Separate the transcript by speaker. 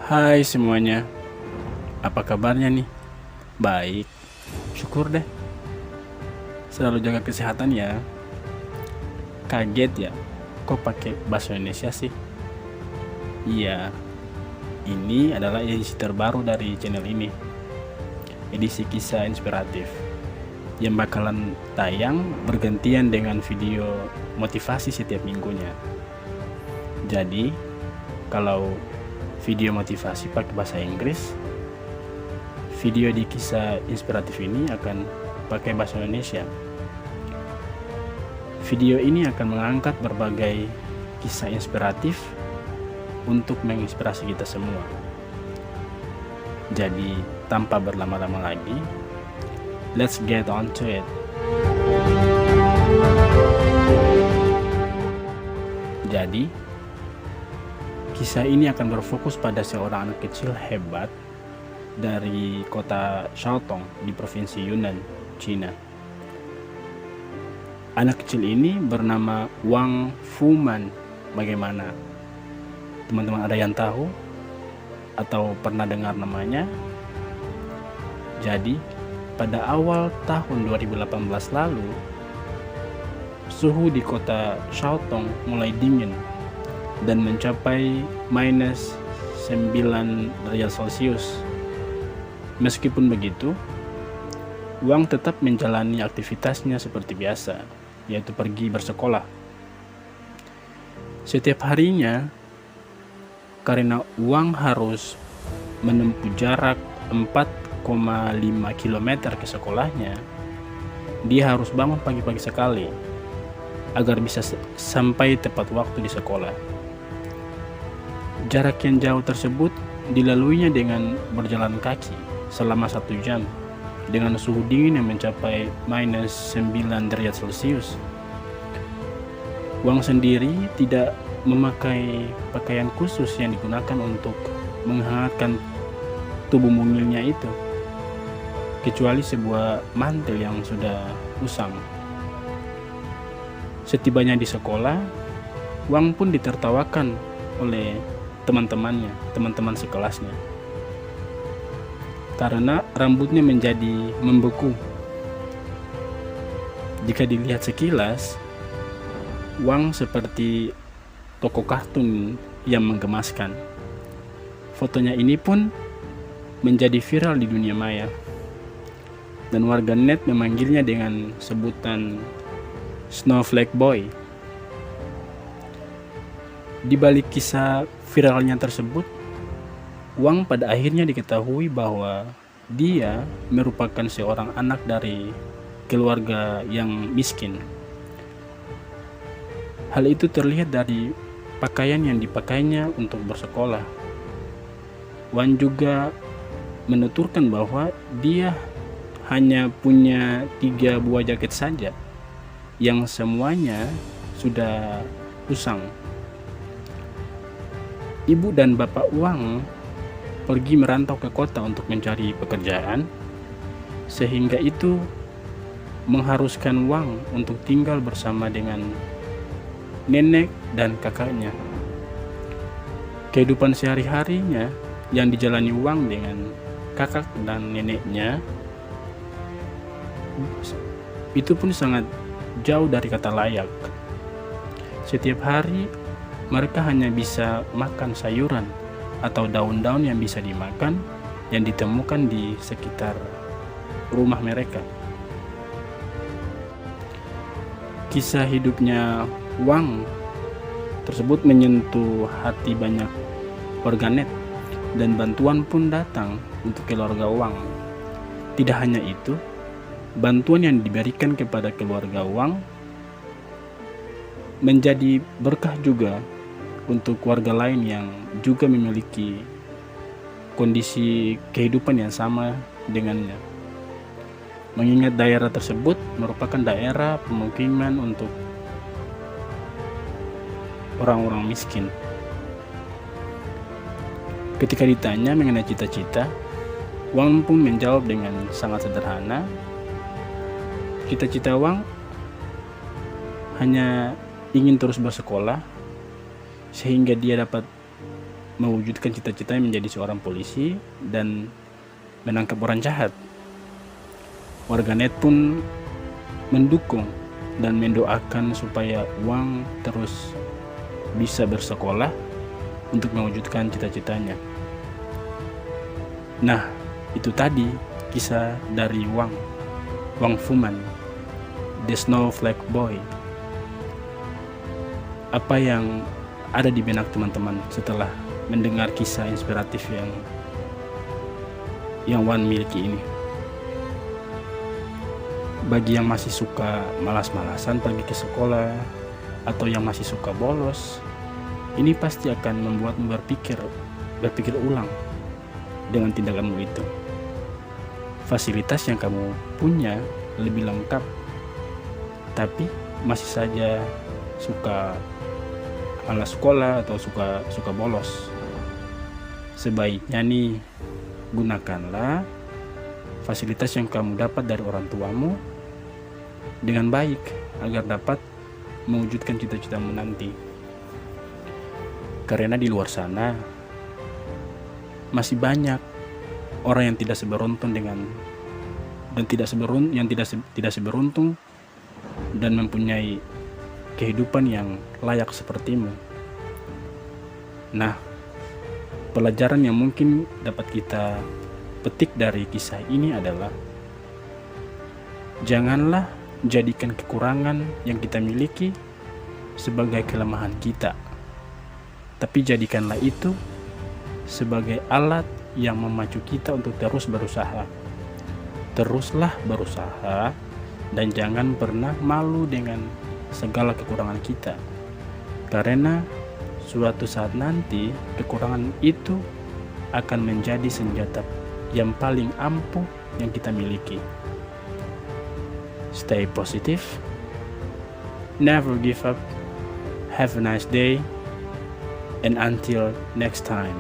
Speaker 1: Hai semuanya, apa kabarnya nih? Baik, syukur deh. Selalu jaga kesehatan ya. Kaget ya, kok pakai bahasa Indonesia sih? Iya, ini adalah edisi terbaru dari channel ini. Edisi kisah inspiratif yang bakalan tayang bergantian dengan video motivasi setiap minggunya. Jadi, kalau video motivasi pakai bahasa Inggris, video di kisah inspiratif ini akan pakai bahasa Indonesia. Video ini akan mengangkat berbagai kisah inspiratif untuk menginspirasi kita semua. Jadi, tanpa berlama-lama lagi, let's get on to it. Jadi, kisah ini akan berfokus pada seorang anak kecil hebat dari kota Shandong di provinsi Yunnan, Cina. Anak kecil ini bernama Wang Fuman. Bagaimana? Teman-teman ada yang tahu atau pernah dengar namanya? Jadi, pada awal tahun 2018 lalu, suhu di kota Shandong mulai dingin dan mencapai minus 9 derajat Celcius. Meskipun begitu, Wang tetap menjalani aktivitasnya seperti biasa, yaitu pergi bersekolah. Setiap harinya, karena Wang harus menempuh jarak 4,5 km ke sekolahnya, dia harus bangun pagi-pagi sekali agar bisa sampai tepat waktu di sekolah. Jarak yang jauh tersebut dilaluinya dengan berjalan kaki selama 1 jam dengan suhu dingin yang mencapai minus 9 derajat Celcius. Wang sendiri tidak memakai pakaian khusus yang digunakan untuk menghangatkan tubuh mungilnya itu, kecuali sebuah mantel yang sudah usang. Setibanya di sekolah, Wang pun ditertawakan oleh teman-temannya, teman-teman sekelasnya, karena rambutnya menjadi membeku. Jika dilihat sekilas, Wang seperti tokoh kartun yang menggemaskan. Fotonya ini pun menjadi viral di dunia maya, dan warganet memanggilnya dengan sebutan Snowflake Boy. Di balik kisah viralnya tersebut, Wang pada akhirnya diketahui bahwa dia merupakan seorang anak dari keluarga yang miskin. Hal itu terlihat dari pakaian yang dipakainya untuk bersekolah. Wang juga menuturkan bahwa dia hanya punya 3 buah jaket saja yang semuanya sudah usang. Ibu dan bapak Wang pergi merantau ke kota untuk mencari pekerjaan, sehingga itu mengharuskan Wang untuk tinggal bersama dengan nenek dan kakaknya. Kehidupan sehari-harinya yang dijalani Wang dengan kakak dan neneknya itu pun sangat jauh dari kata layak. Setiap hari mereka hanya bisa makan sayuran atau daun-daun yang bisa dimakan yang ditemukan di sekitar rumah mereka. Kisah hidupnya Wang tersebut menyentuh hati banyak warganet, dan bantuan pun datang untuk keluarga Wang. Tidak hanya itu, bantuan yang diberikan kepada keluarga Wang menjadi berkah juga untuk warga lain yang juga memiliki kondisi kehidupan yang sama dengannya. Mengingat daerah tersebut merupakan daerah pemukiman untuk orang-orang miskin. Ketika ditanya mengenai cita-cita, Wang pun menjawab dengan sangat sederhana. Cita-cita Wang hanya ingin terus bersekolah sehingga dia dapat mewujudkan cita-citanya menjadi seorang polisi dan menangkap orang jahat. Warganet pun mendukung dan mendoakan supaya Wang terus bisa bersekolah untuk mewujudkan cita-citanya. Nah, itu tadi kisah dari Wang Fuman, The Snowflake Boy. Apa yang ada di benak teman-teman setelah mendengar kisah inspiratif yang Wan miliki ini? Bagi yang masih suka malas-malasan pergi ke sekolah atau yang masih suka bolos, ini pasti akan membuatmu berpikir ulang dengan tindakanmu itu. Fasilitas yang kamu punya lebih lengkap, tapi masih saja suka malas sekolah atau suka bolos. Sebaiknya nih, gunakanlah fasilitas yang kamu dapat dari orang tuamu dengan baik agar dapat mewujudkan cita-citamu nanti. Karena di luar sana masih banyak orang yang tidak seberuntung tidak seberuntung dan mempunyai kehidupan yang layak sepertimu. Nah, pelajaran yang mungkin dapat kita petik dari kisah ini adalah janganlah jadikan kekurangan yang kita miliki sebagai kelemahan kita, tapi jadikanlah itu sebagai alat yang memacu kita untuk terus berusaha. Teruslah berusaha dan jangan pernah malu dengan segala kekurangan kita, karena suatu saat nanti kekurangan itu akan menjadi senjata yang paling ampuh yang kita miliki. Stay positive, never give up, have a nice day, and until next time.